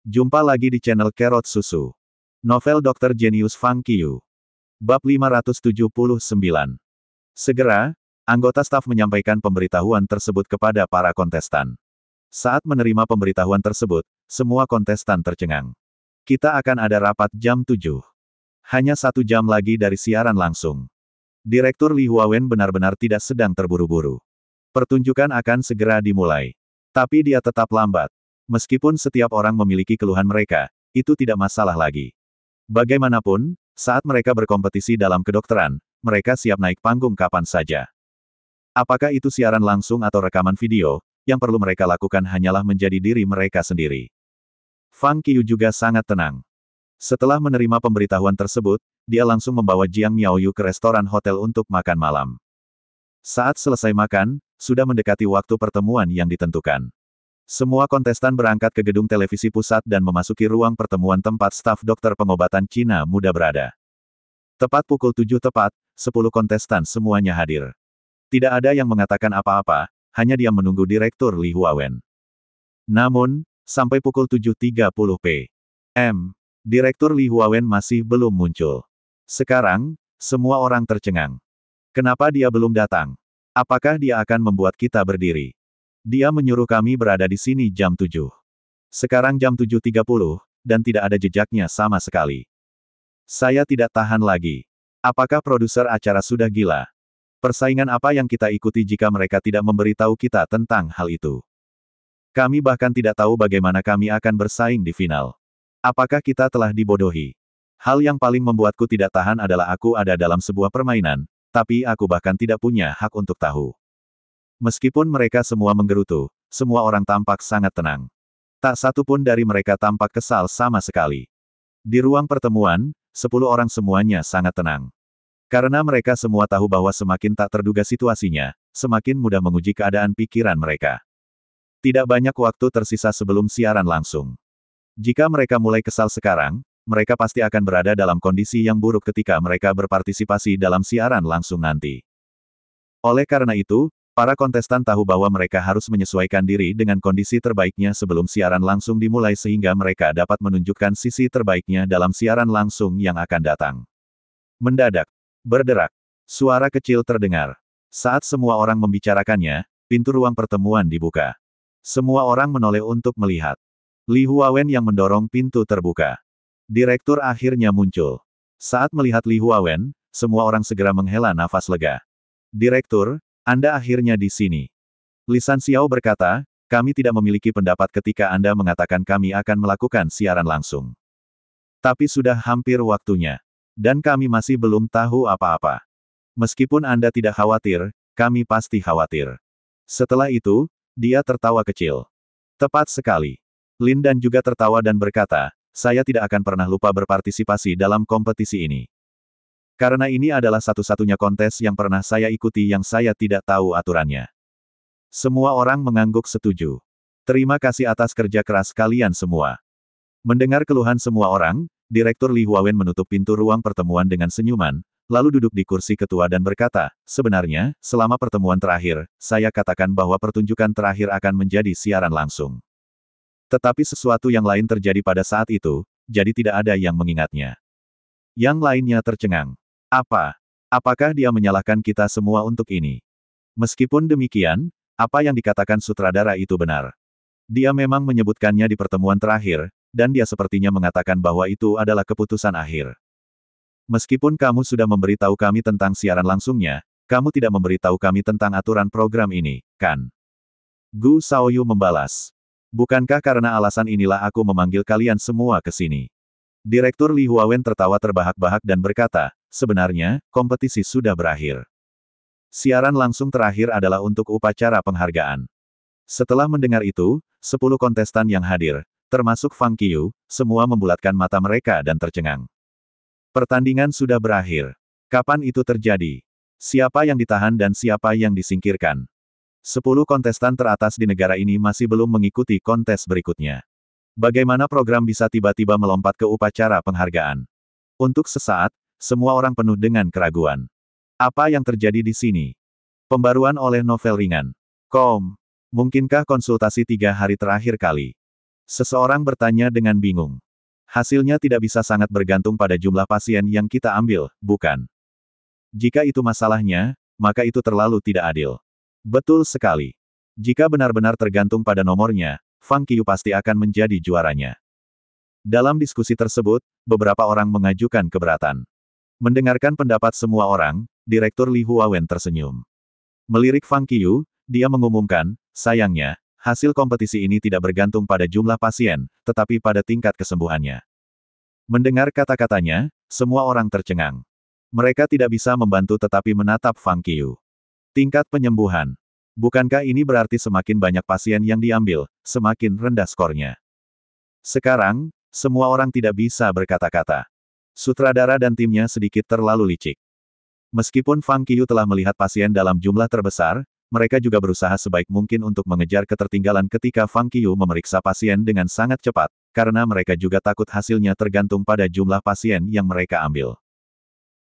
Jumpa lagi di channel Kerot Susu. Novel Dr. Genius Fang Qiu. Bab 579. Segera, anggota staf menyampaikan pemberitahuan tersebut kepada para kontestan. Saat menerima pemberitahuan tersebut, semua kontestan tercengang. Kita akan ada rapat jam 7. Hanya 1 jam lagi dari siaran langsung. Direktur Li Huawen benar-benar tidak sedang terburu-buru. Pertunjukan akan segera dimulai. Tapi dia tetap lambat. Meskipun setiap orang memiliki keluhan mereka, itu tidak masalah lagi. Bagaimanapun, saat mereka berkompetisi dalam kedokteran, mereka siap naik panggung kapan saja. Apakah itu siaran langsung atau rekaman video, yang perlu mereka lakukan hanyalah menjadi diri mereka sendiri. Fang Qiu juga sangat tenang. Setelah menerima pemberitahuan tersebut, dia langsung membawa Jiang Miaoyu ke restoran hotel untuk makan malam. Saat selesai makan, sudah mendekati waktu pertemuan yang ditentukan. Semua kontestan berangkat ke gedung televisi pusat dan memasuki ruang pertemuan tempat staf dokter pengobatan Cina muda berada. Tepat pukul 7 tepat, 10 kontestan semuanya hadir. Tidak ada yang mengatakan apa-apa, hanya diam menunggu Direktur Li Huawen. Namun, sampai pukul 7.30 p.m., Direktur Li Huawen masih belum muncul. Sekarang, semua orang tercengang. Kenapa dia belum datang? Apakah dia akan membuat kita berdiri? Dia menyuruh kami berada di sini jam 7. Sekarang jam 7.30, dan tidak ada jejaknya sama sekali. Saya tidak tahan lagi. Apakah produser acara sudah gila? Persaingan apa yang kita ikuti jika mereka tidak memberitahu kita tentang hal itu? Kami bahkan tidak tahu bagaimana kami akan bersaing di final. Apakah kita telah dibodohi? Hal yang paling membuatku tidak tahan adalah aku ada dalam sebuah permainan, tapi aku bahkan tidak punya hak untuk tahu. Meskipun mereka semua menggerutu, semua orang tampak sangat tenang. Tak satu pun dari mereka tampak kesal sama sekali. Di ruang pertemuan, 10 orang semuanya sangat tenang. Karena mereka semua tahu bahwa semakin tak terduga situasinya, semakin mudah menguji keadaan pikiran mereka. Tidak banyak waktu tersisa sebelum siaran langsung. Jika mereka mulai kesal sekarang, mereka pasti akan berada dalam kondisi yang buruk ketika mereka berpartisipasi dalam siaran langsung nanti. Oleh karena itu, para kontestan tahu bahwa mereka harus menyesuaikan diri dengan kondisi terbaiknya sebelum siaran langsung dimulai sehingga mereka dapat menunjukkan sisi terbaiknya dalam siaran langsung yang akan datang. Mendadak, berderak, suara kecil terdengar. Saat semua orang membicarakannya, pintu ruang pertemuan dibuka. Semua orang menoleh untuk melihat. Li Huawen yang mendorong pintu terbuka. Direktur akhirnya muncul. Saat melihat Li Huawen, semua orang segera menghela nafas lega. Direktur, Anda akhirnya di sini. Li Sanxiao berkata, kami tidak memiliki pendapat ketika Anda mengatakan kami akan melakukan siaran langsung. Tapi sudah hampir waktunya. Dan kami masih belum tahu apa-apa. Meskipun Anda tidak khawatir, kami pasti khawatir. Setelah itu, dia tertawa kecil. Tepat sekali. Lin Dan juga tertawa dan berkata, saya tidak akan pernah lupa berpartisipasi dalam kompetisi ini. Karena ini adalah satu-satunya kontes yang pernah saya ikuti yang saya tidak tahu aturannya. Semua orang mengangguk setuju. Terima kasih atas kerja keras kalian semua. Mendengar keluhan semua orang, Direktur Li Huawen menutup pintu ruang pertemuan dengan senyuman, lalu duduk di kursi ketua dan berkata, sebenarnya, selama pertemuan terakhir, saya katakan bahwa pertunjukan terakhir akan menjadi siaran langsung. Tetapi sesuatu yang lain terjadi pada saat itu, jadi tidak ada yang mengingatnya. Yang lainnya tercengang. Apa? Apakah dia menyalahkan kita semua untuk ini? Meskipun demikian, apa yang dikatakan sutradara itu benar. Dia memang menyebutkannya di pertemuan terakhir, dan dia sepertinya mengatakan bahwa itu adalah keputusan akhir. Meskipun kamu sudah memberitahu kami tentang siaran langsungnya, kamu tidak memberitahu kami tentang aturan program ini, kan? Gu Shaoyu membalas. Bukankah karena alasan inilah aku memanggil kalian semua ke sini? Direktur Li Huawen tertawa terbahak-bahak dan berkata, sebenarnya, kompetisi sudah berakhir. Siaran langsung terakhir adalah untuk upacara penghargaan. Setelah mendengar itu, 10 kontestan yang hadir, termasuk Fang Qiu, semua membulatkan mata mereka dan tercengang. Pertandingan sudah berakhir. Kapan itu terjadi? Siapa yang ditahan dan siapa yang disingkirkan? 10 kontestan teratas di negara ini masih belum mengikuti kontes berikutnya. Bagaimana program bisa tiba-tiba melompat ke upacara penghargaan? Untuk sesaat, semua orang penuh dengan keraguan. Apa yang terjadi di sini? Pembaruan oleh novel ringan. Mungkinkah konsultasi 3 hari terakhir kali? Seseorang bertanya dengan bingung. Hasilnya tidak bisa sangat bergantung pada jumlah pasien yang kita ambil, bukan? Jika itu masalahnya, maka itu terlalu tidak adil. Betul sekali. Jika benar-benar tergantung pada nomornya, Fang Qiu pasti akan menjadi juaranya. Dalam diskusi tersebut, beberapa orang mengajukan keberatan. Mendengarkan pendapat semua orang, Direktur Li Huawen tersenyum. Melirik Fang Qiu, dia mengumumkan, sayangnya, hasil kompetisi ini tidak bergantung pada jumlah pasien, tetapi pada tingkat kesembuhannya. Mendengar kata-katanya, semua orang tercengang. Mereka tidak bisa membantu tetapi menatap Fang Qiu. Tingkat penyembuhan. Bukankah ini berarti semakin banyak pasien yang diambil, semakin rendah skornya? Sekarang, semua orang tidak bisa berkata-kata. Sutradara dan timnya sedikit terlalu licik. Meskipun Fang Qiu telah melihat pasien dalam jumlah terbesar, mereka juga berusaha sebaik mungkin untuk mengejar ketertinggalan ketika Fang Qiu memeriksa pasien dengan sangat cepat, karena mereka juga takut hasilnya tergantung pada jumlah pasien yang mereka ambil.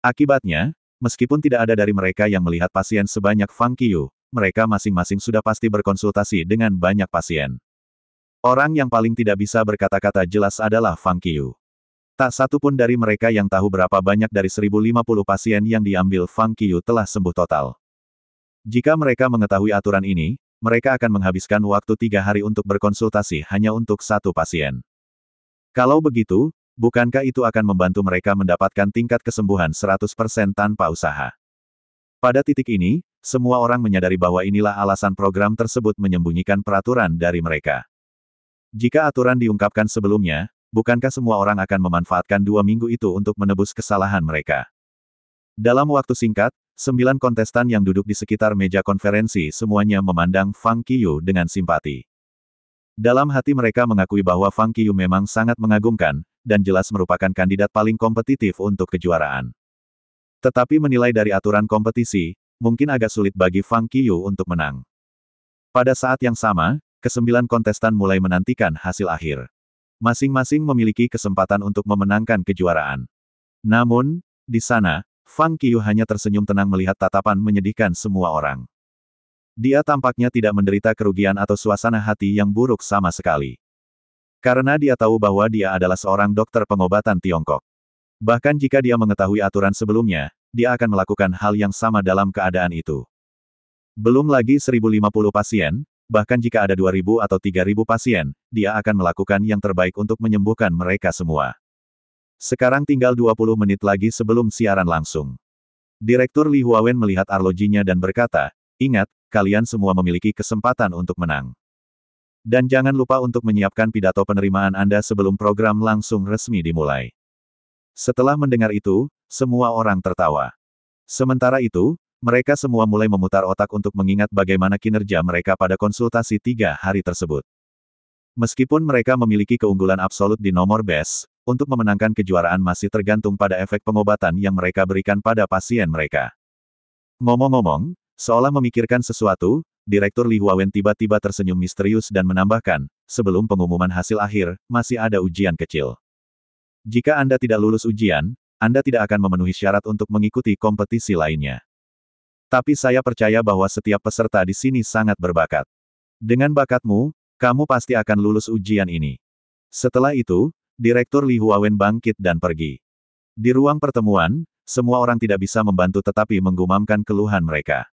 Akibatnya, meskipun tidak ada dari mereka yang melihat pasien sebanyak Fang Qiu, mereka masing-masing sudah pasti berkonsultasi dengan banyak pasien. Orang yang paling tidak bisa berkata-kata jelas adalah Fang Qiu. Tak satu pun dari mereka yang tahu berapa banyak dari 1050 pasien yang diambil Fang Qiu telah sembuh total. Jika mereka mengetahui aturan ini, mereka akan menghabiskan waktu 3 hari untuk berkonsultasi hanya untuk satu pasien. Kalau begitu, bukankah itu akan membantu mereka mendapatkan tingkat kesembuhan 100% tanpa usaha? Pada titik ini, semua orang menyadari bahwa inilah alasan program tersebut menyembunyikan peraturan dari mereka. Jika aturan diungkapkan sebelumnya, bukankah semua orang akan memanfaatkan 2 minggu itu untuk menebus kesalahan mereka? Dalam waktu singkat, 9 kontestan yang duduk di sekitar meja konferensi semuanya memandang Fang Qiu dengan simpati. Dalam hati mereka mengakui bahwa Fang Qiu memang sangat mengagumkan, dan jelas merupakan kandidat paling kompetitif untuk kejuaraan. Tetapi menilai dari aturan kompetisi, mungkin agak sulit bagi Fang Qiu untuk menang. Pada saat yang sama, ke-9 kontestan mulai menantikan hasil akhir. Masing-masing memiliki kesempatan untuk memenangkan kejuaraan. Namun, di sana, Fang Qiu hanya tersenyum tenang melihat tatapan menyedihkan semua orang. Dia tampaknya tidak menderita kerugian atau suasana hati yang buruk sama sekali. Karena dia tahu bahwa dia adalah seorang dokter pengobatan Tiongkok. Bahkan jika dia mengetahui aturan sebelumnya, dia akan melakukan hal yang sama dalam keadaan itu. Belum lagi 1050 pasien, bahkan jika ada 2000 atau 3000 pasien, dia akan melakukan yang terbaik untuk menyembuhkan mereka semua. Sekarang tinggal 20 menit lagi sebelum siaran langsung. Direktur Li Huawen melihat arlojinya dan berkata, ingat, kalian semua memiliki kesempatan untuk menang. Dan jangan lupa untuk menyiapkan pidato penerimaan Anda sebelum program langsung resmi dimulai. Setelah mendengar itu, semua orang tertawa. Sementara itu, mereka semua mulai memutar otak untuk mengingat bagaimana kinerja mereka pada konsultasi 3 hari tersebut. Meskipun mereka memiliki keunggulan absolut di nomor base, untuk memenangkan kejuaraan masih tergantung pada efek pengobatan yang mereka berikan pada pasien mereka. Ngomong-ngomong, seolah memikirkan sesuatu, Direktur Li Huawen tiba-tiba tersenyum misterius dan menambahkan, sebelum pengumuman hasil akhir, masih ada ujian kecil. Jika Anda tidak lulus ujian, Anda tidak akan memenuhi syarat untuk mengikuti kompetisi lainnya. Tapi saya percaya bahwa setiap peserta di sini sangat berbakat. Dengan bakatmu, kamu pasti akan lulus ujian ini. Setelah itu, Direktur Li Huawen bangkit dan pergi. Di ruang pertemuan, semua orang tidak bisa membantu tetapi menggumamkan keluhan mereka.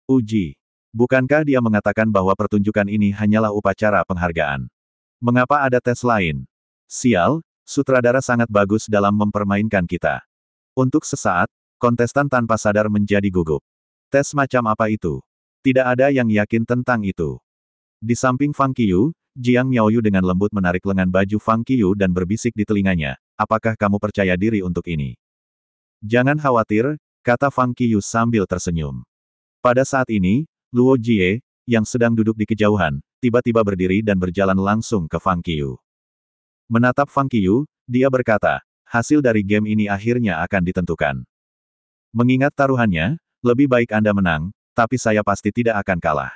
Uji. Bukankah dia mengatakan bahwa pertunjukan ini hanyalah upacara penghargaan? Mengapa ada tes lain? Sial, sutradara sangat bagus dalam mempermainkan kita. Untuk sesaat, kontestan tanpa sadar menjadi gugup. Tes macam apa itu? Tidak ada yang yakin tentang itu. Di samping Fang Qiu, Jiang Miaoyu dengan lembut menarik lengan baju Fang Qiu dan berbisik di telinganya, apakah kamu percaya diri untuk ini? Jangan khawatir, kata Fang Qiu sambil tersenyum. Pada saat ini, Luo Jie, yang sedang duduk di kejauhan, tiba-tiba berdiri dan berjalan langsung ke Fang Qiu. Menatap Fang Qiu, dia berkata, hasil dari game ini akhirnya akan ditentukan. Mengingat taruhannya, lebih baik Anda menang, tapi saya pasti tidak akan kalah.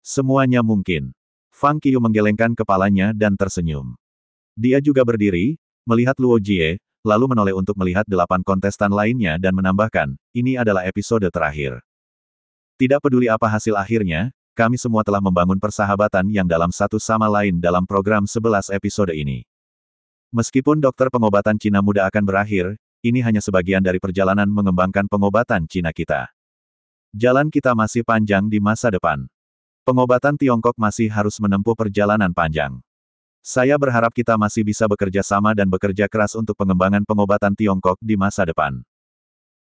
Semuanya mungkin. Fang Qiu menggelengkan kepalanya dan tersenyum. Dia juga berdiri, melihat Luo Jie, lalu menoleh untuk melihat 8 kontestan lainnya dan menambahkan, ini adalah episode terakhir. Tidak peduli apa hasil akhirnya, kami semua telah membangun persahabatan yang dalam satu sama lain dalam program 11 episode ini. Meskipun dokter pengobatan Cina muda akan berakhir, ini hanya sebagian dari perjalanan mengembangkan pengobatan Cina kita. Jalan kita masih panjang di masa depan. Pengobatan Tiongkok masih harus menempuh perjalanan panjang. Saya berharap kita masih bisa bekerja sama dan bekerja keras untuk pengembangan pengobatan Tiongkok di masa depan.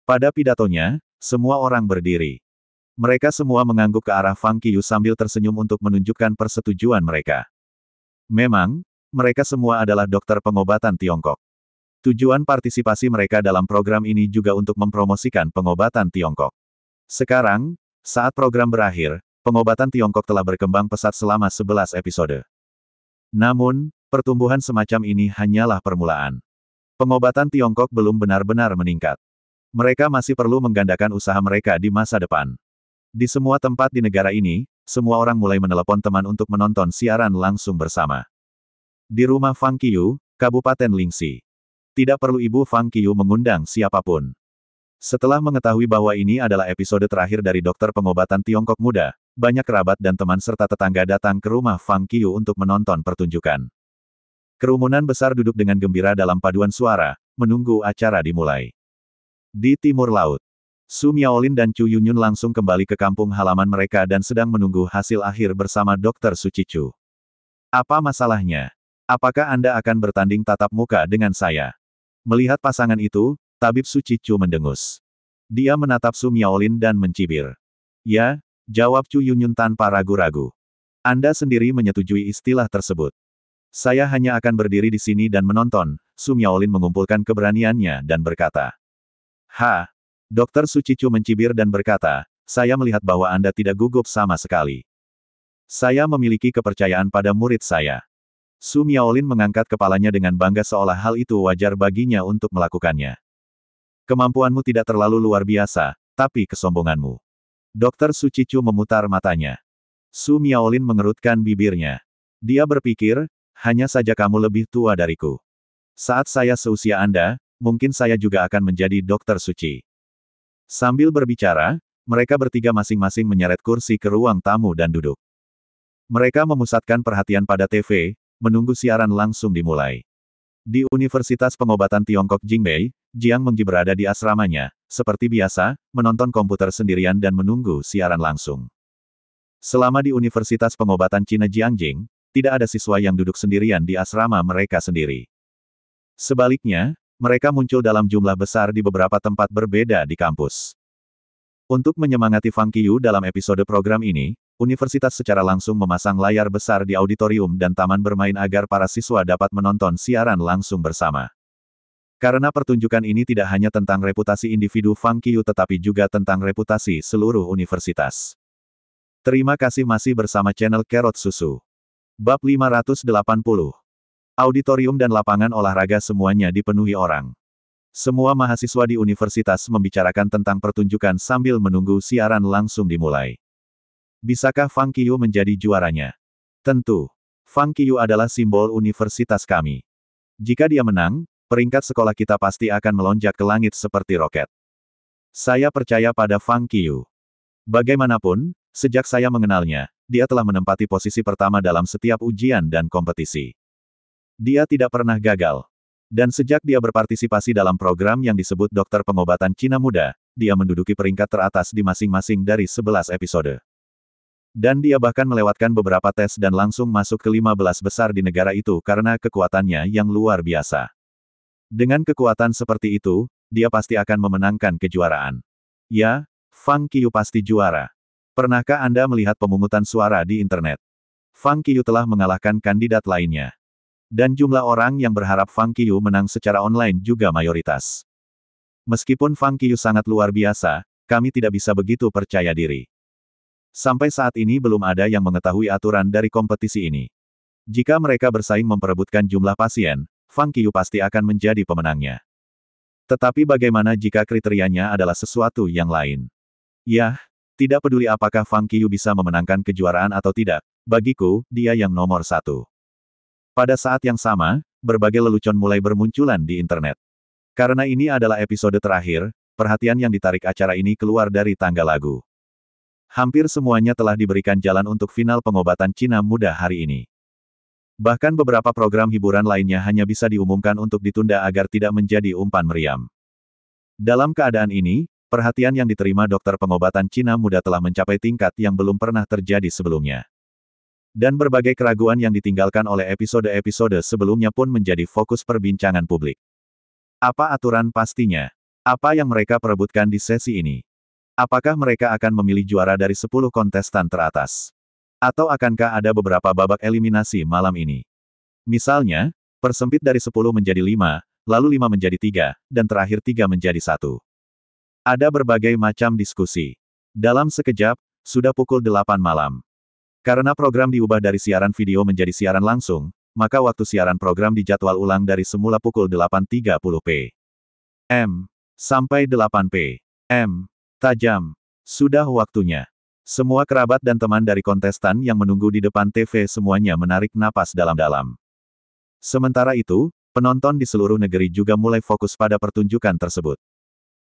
Pada pidatonya, semua orang berdiri. Mereka semua mengangguk ke arah Fang Qiu sambil tersenyum untuk menunjukkan persetujuan mereka. Memang, mereka semua adalah dokter pengobatan Tiongkok. Tujuan partisipasi mereka dalam program ini juga untuk mempromosikan pengobatan Tiongkok. Sekarang, saat program berakhir, pengobatan Tiongkok telah berkembang pesat selama 11 episode. Namun, pertumbuhan semacam ini hanyalah permulaan. Pengobatan Tiongkok belum benar-benar meningkat. Mereka masih perlu menggandakan usaha mereka di masa depan. Di semua tempat di negara ini, semua orang mulai menelepon teman untuk menonton siaran langsung bersama. Di rumah Fang Qiu, Kabupaten Lingxi. Tidak perlu Ibu Fang Qiu mengundang siapapun. Setelah mengetahui bahwa ini adalah episode terakhir dari dokter pengobatan Tiongkok muda, banyak kerabat dan teman serta tetangga datang ke rumah Fang Qiu untuk menonton pertunjukan. Kerumunan besar duduk dengan gembira dalam paduan suara, menunggu acara dimulai. Di timur laut, Su Miaolin dan Chu Yunyun langsung kembali ke kampung halaman mereka dan sedang menunggu hasil akhir bersama Dr. Su Cicu. Apa masalahnya? Apakah Anda akan bertanding tatap muka dengan saya? Melihat pasangan itu, Tabib Su Cicu mendengus. Dia menatap Su Miaolin dan mencibir. Ya, jawab Chu Yunyun tanpa ragu-ragu. Anda sendiri menyetujui istilah tersebut. Saya hanya akan berdiri di sini dan menonton. Su Miaolin mengumpulkan keberaniannya dan berkata. Dr. Su Cicu mencibir dan berkata, saya melihat bahwa Anda tidak gugup sama sekali. Saya memiliki kepercayaan pada murid saya. Su Miaolin mengangkat kepalanya dengan bangga seolah hal itu wajar baginya untuk melakukannya. Kemampuanmu tidak terlalu luar biasa, tapi kesombonganmu. Dr. Su Cicu memutar matanya. Su Miaolin mengerutkan bibirnya. Dia berpikir, hanya saja kamu lebih tua dariku. Saat saya seusia Anda, mungkin saya juga akan menjadi dokter suci. Sambil berbicara, mereka bertiga masing-masing menyeret kursi ke ruang tamu dan duduk. Mereka memusatkan perhatian pada TV, menunggu siaran langsung dimulai. Di Universitas Pengobatan Tiongkok Jingbei, Jiang Mengji berada di asramanya, seperti biasa, menonton komputer sendirian dan menunggu siaran langsung. Selama di Universitas Pengobatan Cina Jiangjing, tidak ada siswa yang duduk sendirian di asrama mereka sendiri. Sebaliknya, mereka muncul dalam jumlah besar di beberapa tempat berbeda di kampus. Untuk menyemangati Fang Qiu dalam episode program ini, universitas secara langsung memasang layar besar di auditorium dan taman bermain agar para siswa dapat menonton siaran langsung bersama. Karena pertunjukan ini tidak hanya tentang reputasi individu Fang Qiu tetapi juga tentang reputasi seluruh universitas. Terima kasih masih bersama channel Carrot Susu. Bab 580. Auditorium dan lapangan olahraga semuanya dipenuhi orang. Semua mahasiswa di universitas membicarakan tentang pertunjukan sambil menunggu siaran langsung dimulai. Bisakah Fang Qiu menjadi juaranya? Tentu. Fang Qiu adalah simbol universitas kami. Jika dia menang, peringkat sekolah kita pasti akan melonjak ke langit seperti roket. Saya percaya pada Fang Qiu. Bagaimanapun, sejak saya mengenalnya, dia telah menempati posisi pertama dalam setiap ujian dan kompetisi. Dia tidak pernah gagal. Dan sejak dia berpartisipasi dalam program yang disebut Dokter Pengobatan Cina Muda, dia menduduki peringkat teratas di masing-masing dari 11 episode. Dan dia bahkan melewatkan beberapa tes dan langsung masuk ke 15 besar di negara itu karena kekuatannya yang luar biasa. Dengan kekuatan seperti itu, dia pasti akan memenangkan kejuaraan. Ya, Fang Qiu pasti juara. Pernahkah Anda melihat pemungutan suara di internet? Fang Qiu telah mengalahkan kandidat lainnya. Dan jumlah orang yang berharap Fang Qiu menang secara online juga mayoritas. Meskipun Fang Qiu sangat luar biasa, kami tidak bisa begitu percaya diri. Sampai saat ini belum ada yang mengetahui aturan dari kompetisi ini. Jika mereka bersaing memperebutkan jumlah pasien, Fang Qiu pasti akan menjadi pemenangnya. Tetapi bagaimana jika kriterianya adalah sesuatu yang lain? Yah, tidak peduli apakah Fang Qiu bisa memenangkan kejuaraan atau tidak, bagiku, dia yang nomor satu. Pada saat yang sama, berbagai lelucon mulai bermunculan di internet. Karena ini adalah episode terakhir, perhatian yang ditarik acara ini keluar dari tangga lagu. Hampir semuanya telah diberikan jalan untuk final pengobatan Cina muda hari ini. Bahkan beberapa program hiburan lainnya hanya bisa diumumkan untuk ditunda agar tidak menjadi umpan meriam. Dalam keadaan ini, perhatian yang diterima dokter pengobatan Cina muda telah mencapai tingkat yang belum pernah terjadi sebelumnya. Dan berbagai keraguan yang ditinggalkan oleh episode-episode sebelumnya pun menjadi fokus perbincangan publik. Apa aturan pastinya? Apa yang mereka perebutkan di sesi ini? Apakah mereka akan memilih juara dari 10 kontestan teratas? Atau akankah ada beberapa babak eliminasi malam ini? Misalnya, persempit dari 10 menjadi 5, lalu 5 menjadi 3, dan terakhir 3 menjadi 1. Ada berbagai macam diskusi. Dalam sekejap, sudah pukul 8 malam. Karena program diubah dari siaran video menjadi siaran langsung, maka waktu siaran program dijadwal ulang dari semula pukul 8.30 p.m. sampai 8 p.m. Tajam. Sudah waktunya. Semua kerabat dan teman dari kontestan yang menunggu di depan TV semuanya menarik napas dalam-dalam. Sementara itu, penonton di seluruh negeri juga mulai fokus pada pertunjukan tersebut.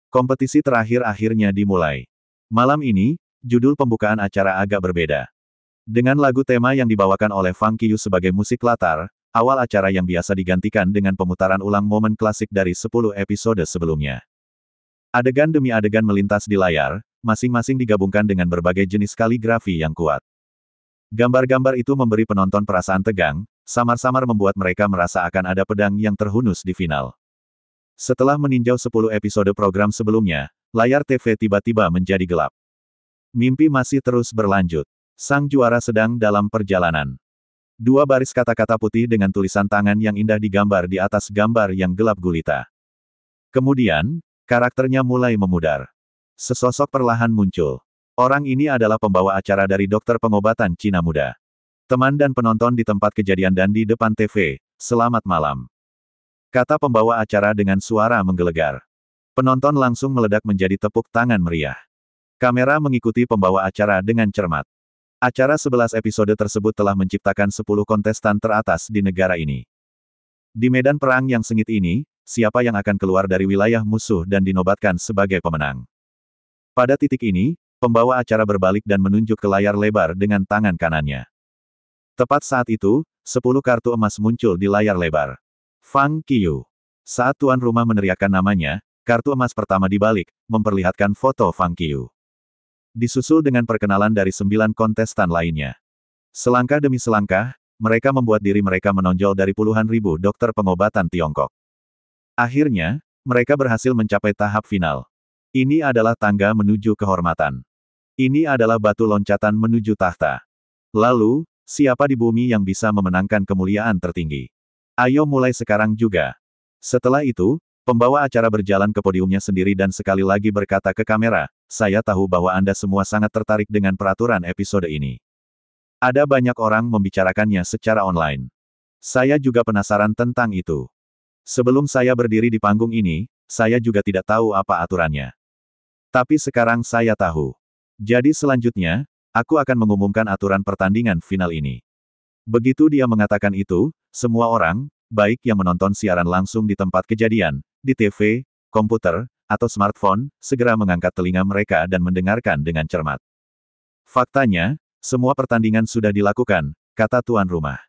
Kompetisi terakhir akhirnya dimulai. Malam ini, judul pembukaan acara agak berbeda. Dengan lagu tema yang dibawakan oleh Fang Qiyu sebagai musik latar, awal acara yang biasa digantikan dengan pemutaran ulang momen klasik dari 10 episode sebelumnya. Adegan demi adegan melintas di layar, masing-masing digabungkan dengan berbagai jenis kaligrafi yang kuat. Gambar-gambar itu memberi penonton perasaan tegang, samar-samar membuat mereka merasa akan ada pedang yang terhunus di final. Setelah meninjau 10 episode program sebelumnya, layar TV tiba-tiba menjadi gelap. Mimpi masih terus berlanjut. Sang juara sedang dalam perjalanan. 2 baris kata-kata putih dengan tulisan tangan yang indah digambar di atas gambar yang gelap gulita. Kemudian, karakternya mulai memudar. Sesosok perlahan muncul. Orang ini adalah pembawa acara dari dokter pengobatan Cina muda. Teman dan penonton di tempat kejadian dan di depan TV, selamat malam. Kata pembawa acara dengan suara menggelegar. Penonton langsung meledak menjadi tepuk tangan meriah. Kamera mengikuti pembawa acara dengan cermat. Acara 11 episode tersebut telah menciptakan 10 kontestan teratas di negara ini. Di medan perang yang sengit ini, siapa yang akan keluar dari wilayah musuh dan dinobatkan sebagai pemenang? Pada titik ini, pembawa acara berbalik dan menunjuk ke layar lebar dengan tangan kanannya. Tepat saat itu, 10 kartu emas muncul di layar lebar. Fang Qiyu. Saat tuan rumah meneriakkan namanya, kartu emas pertama dibalik, memperlihatkan foto Fang Qiyu. Disusul dengan perkenalan dari 9 kontestan lainnya. Selangkah demi selangkah, mereka membuat diri mereka menonjol dari puluhan ribu dokter pengobatan Tiongkok. Akhirnya, mereka berhasil mencapai tahap final. Ini adalah tangga menuju kehormatan. Ini adalah batu loncatan menuju tahta. Lalu, siapa di bumi yang bisa memenangkan kemuliaan tertinggi? Ayo mulai sekarang juga. Setelah itu, pembawa acara berjalan ke podiumnya sendiri dan sekali lagi berkata ke kamera, saya tahu bahwa Anda semua sangat tertarik dengan peraturan episode ini. Ada banyak orang membicarakannya secara online. Saya juga penasaran tentang itu. Sebelum saya berdiri di panggung ini, saya juga tidak tahu apa aturannya. Tapi sekarang saya tahu. Jadi selanjutnya, aku akan mengumumkan aturan pertandingan final ini. Begitu dia mengatakan itu, semua orang, baik yang menonton siaran langsung di tempat kejadian, di TV, komputer, atau smartphone, segera mengangkat telinga mereka dan mendengarkan dengan cermat. Faktanya, semua pertandingan sudah dilakukan, kata tuan rumah.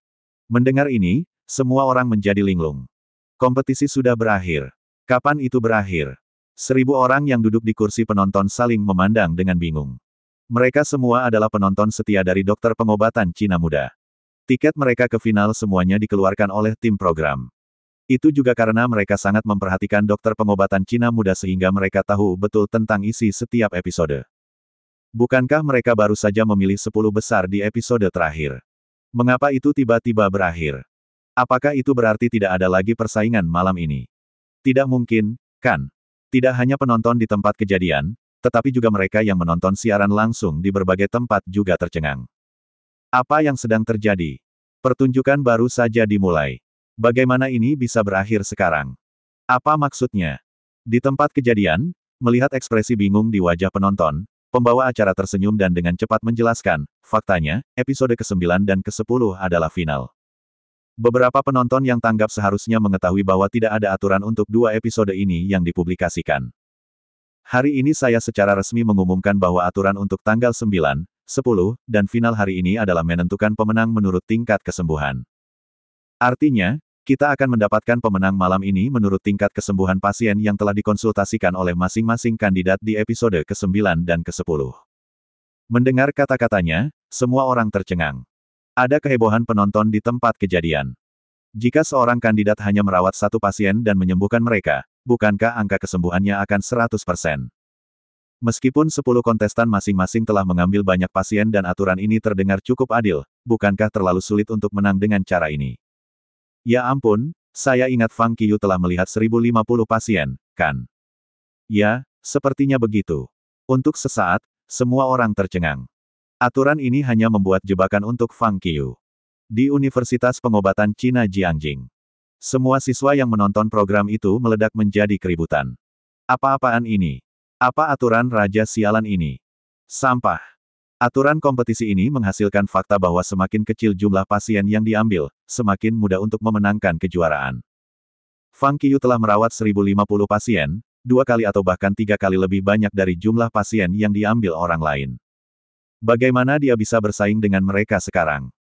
Mendengar ini, semua orang menjadi linglung. Kompetisi sudah berakhir. Kapan itu berakhir? 1000 orang yang duduk di kursi penonton saling memandang dengan bingung. Mereka semua adalah penonton setia dari dokter pengobatan Cina muda. Tiket mereka ke final semuanya dikeluarkan oleh tim program. Itu juga karena mereka sangat memperhatikan dokter pengobatan Cina muda sehingga mereka tahu betul tentang isi setiap episode. Bukankah mereka baru saja memilih 10 besar di episode terakhir? Mengapa itu tiba-tiba berakhir? Apakah itu berarti tidak ada lagi persaingan malam ini? Tidak mungkin, kan? Tidak hanya penonton di tempat kejadian, tetapi juga mereka yang menonton siaran langsung di berbagai tempat juga tercengang. Apa yang sedang terjadi? Pertunjukan baru saja dimulai. Bagaimana ini bisa berakhir sekarang? Apa maksudnya? Di tempat kejadian, melihat ekspresi bingung di wajah penonton, pembawa acara tersenyum dan dengan cepat menjelaskan, faktanya, episode ke-9 dan ke-10 adalah final. Beberapa penonton yang tanggap seharusnya mengetahui bahwa tidak ada aturan untuk 2 episode ini yang dipublikasikan. Hari ini saya secara resmi mengumumkan bahwa aturan untuk tanggal 9, 10, dan final hari ini adalah menentukan pemenang menurut tingkat kesembuhan. Artinya, kita akan mendapatkan pemenang malam ini menurut tingkat kesembuhan pasien yang telah dikonsultasikan oleh masing-masing kandidat di episode ke-9 dan ke-10. Mendengar kata-katanya, semua orang tercengang. Ada kehebohan penonton di tempat kejadian. Jika seorang kandidat hanya merawat satu pasien dan menyembuhkan mereka, bukankah angka kesembuhannya akan 100%? Meskipun 10 kontestan masing-masing telah mengambil banyak pasien dan aturan ini terdengar cukup adil, bukankah terlalu sulit untuk menang dengan cara ini? Ya ampun, saya ingat Fang Qiyu telah melihat 1050 pasien, kan? Ya, sepertinya begitu. Untuk sesaat, semua orang tercengang. Aturan ini hanya membuat jebakan untuk Fang Qiyu. Di Universitas Pengobatan Cina Jiangjing. Semua siswa yang menonton program itu meledak menjadi keributan. Apa-apaan ini? Apa aturan raja sialan ini? Sampah. Aturan kompetisi ini menghasilkan fakta bahwa semakin kecil jumlah pasien yang diambil, semakin mudah untuk memenangkan kejuaraan. Fang Qiyu telah merawat 1050 pasien, 2 kali atau bahkan 3 kali lebih banyak dari jumlah pasien yang diambil orang lain. Bagaimana dia bisa bersaing dengan mereka sekarang?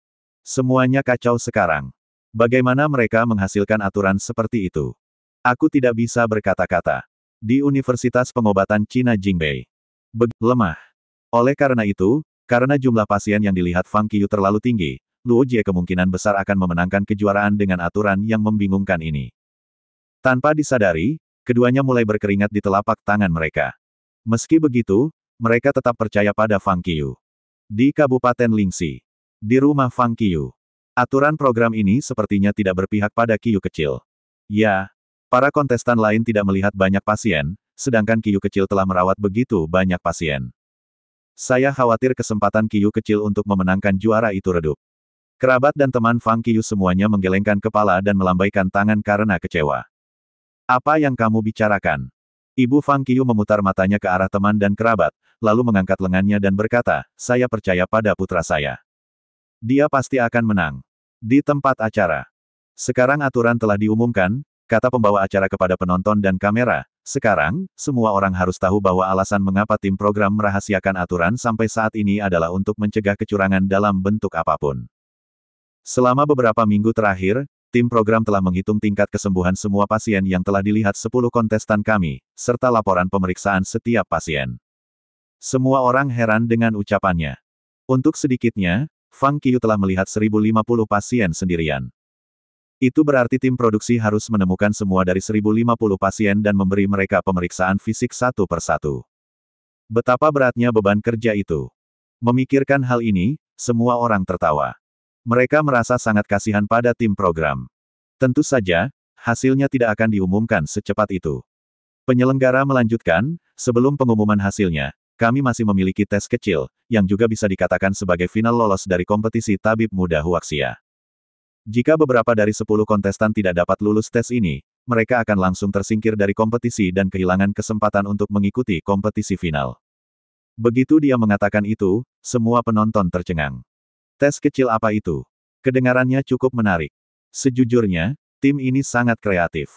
Semuanya kacau sekarang. Bagaimana mereka menghasilkan aturan seperti itu? Aku tidak bisa berkata-kata. Di Universitas Pengobatan Cina Jingbei. Lemah. Oleh karena itu, karena jumlah pasien yang dilihat Fang Qiyu terlalu tinggi, Luo Jie kemungkinan besar akan memenangkan kejuaraan dengan aturan yang membingungkan ini. Tanpa disadari, keduanya mulai berkeringat di telapak tangan mereka. Meski begitu, mereka tetap percaya pada Fang Qiyu. Di Kabupaten Lingxi. Di rumah Fang Qiyu. Aturan program ini sepertinya tidak berpihak pada Qiyu kecil. Ya, para kontestan lain tidak melihat banyak pasien, sedangkan Qiyu kecil telah merawat begitu banyak pasien. Saya khawatir kesempatan Qiyu kecil untuk memenangkan juara itu redup. Kerabat dan teman Fang Qiyu semuanya menggelengkan kepala dan melambaikan tangan karena kecewa. Apa yang kamu bicarakan? Ibu Fang Qiyu memutar matanya ke arah teman dan kerabat, lalu mengangkat lengannya dan berkata, saya percaya pada putra saya. Dia pasti akan menang. Di tempat acara. Sekarang aturan telah diumumkan, kata pembawa acara kepada penonton dan kamera. Sekarang, semua orang harus tahu bahwa alasan mengapa tim program merahasiakan aturan sampai saat ini adalah untuk mencegah kecurangan dalam bentuk apapun. Selama beberapa minggu terakhir, tim program telah menghitung tingkat kesembuhan semua pasien yang telah dilihat 10 kontestan kami, serta laporan pemeriksaan setiap pasien. Semua orang heran dengan ucapannya. Untuk sedikitnya, Fang Qiyu telah melihat 1050 pasien sendirian. Itu berarti tim produksi harus menemukan semua dari 1050 pasien dan memberi mereka pemeriksaan fisik satu persatu. Betapa beratnya beban kerja itu. Memikirkan hal ini, semua orang tertawa. Mereka merasa sangat kasihan pada tim program. Tentu saja, hasilnya tidak akan diumumkan secepat itu. Penyelenggara melanjutkan, sebelum pengumuman hasilnya, kami masih memiliki tes kecil, yang juga bisa dikatakan sebagai final lolos dari kompetisi tabib muda Huaxia. Jika beberapa dari 10 kontestan tidak dapat lulus tes ini, mereka akan langsung tersingkir dari kompetisi dan kehilangan kesempatan untuk mengikuti kompetisi final. Begitu dia mengatakan itu, semua penonton tercengang. Tes kecil apa itu? Kedengarannya cukup menarik. Sejujurnya, tim ini sangat kreatif.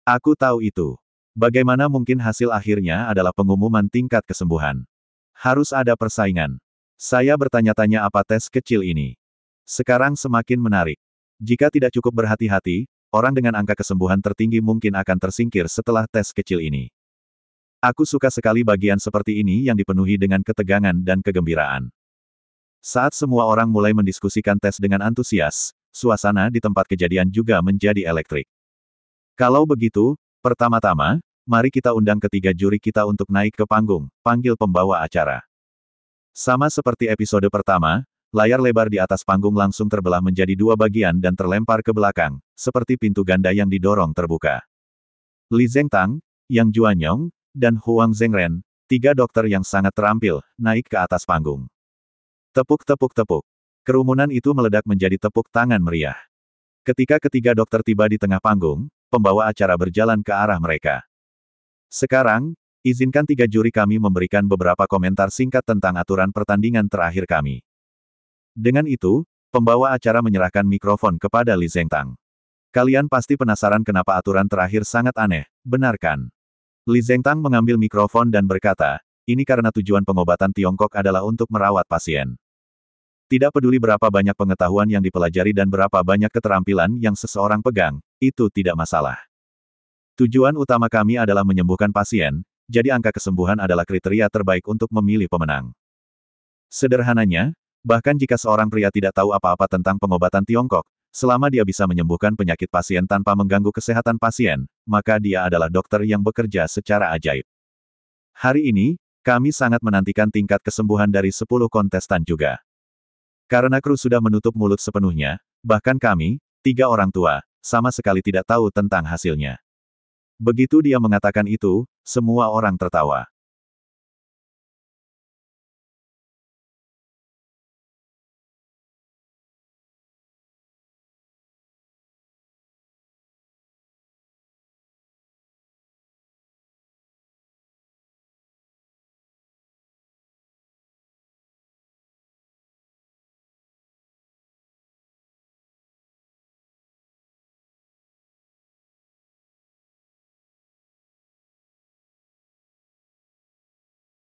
Aku tahu itu. Bagaimana mungkin hasil akhirnya adalah pengumuman tingkat kesembuhan? Harus ada persaingan. Saya bertanya-tanya apa tes kecil ini. Sekarang semakin menarik. Jika tidak cukup berhati-hati, orang dengan angka kesembuhan tertinggi mungkin akan tersingkir setelah tes kecil ini. Aku suka sekali bagian seperti ini yang dipenuhi dengan ketegangan dan kegembiraan. Saat semua orang mulai mendiskusikan tes dengan antusias, suasana di tempat kejadian juga menjadi elektrik. Kalau begitu, pertama-tama, mari kita undang ketiga juri kita untuk naik ke panggung, panggil pembawa acara. Sama seperti episode pertama, layar lebar di atas panggung langsung terbelah menjadi 2 bagian dan terlempar ke belakang, seperti pintu ganda yang didorong terbuka. Li Zhengtang, Yang Juanyong, dan Huang Zhengren, 3 dokter yang sangat terampil, naik ke atas panggung. Tepuk-tepuk-tepuk. Kerumunan itu meledak menjadi tepuk tangan meriah. Ketika ketiga dokter tiba di tengah panggung, pembawa acara berjalan ke arah mereka. Sekarang, izinkan 3 juri kami memberikan beberapa komentar singkat tentang aturan pertandingan terakhir kami. Dengan itu, pembawa acara menyerahkan mikrofon kepada Li Zhengtang. Kalian pasti penasaran kenapa aturan terakhir sangat aneh, benar kan? Li Zengtang mengambil mikrofon dan berkata, ini karena tujuan pengobatan Tiongkok adalah untuk merawat pasien. Tidak peduli berapa banyak pengetahuan yang dipelajari dan berapa banyak keterampilan yang seseorang pegang, itu tidak masalah. Tujuan utama kami adalah menyembuhkan pasien, jadi angka kesembuhan adalah kriteria terbaik untuk memilih pemenang. Sederhananya, bahkan jika seorang pria tidak tahu apa-apa tentang pengobatan Tiongkok, selama dia bisa menyembuhkan penyakit pasien tanpa mengganggu kesehatan pasien, maka dia adalah dokter yang bekerja secara ajaib. Hari ini, kami sangat menantikan tingkat kesembuhan dari 10 kontestan juga. Karena kru sudah menutup mulut sepenuhnya, bahkan kami, 3 orang tua, sama sekali tidak tahu tentang hasilnya. Begitu dia mengatakan itu, semua orang tertawa.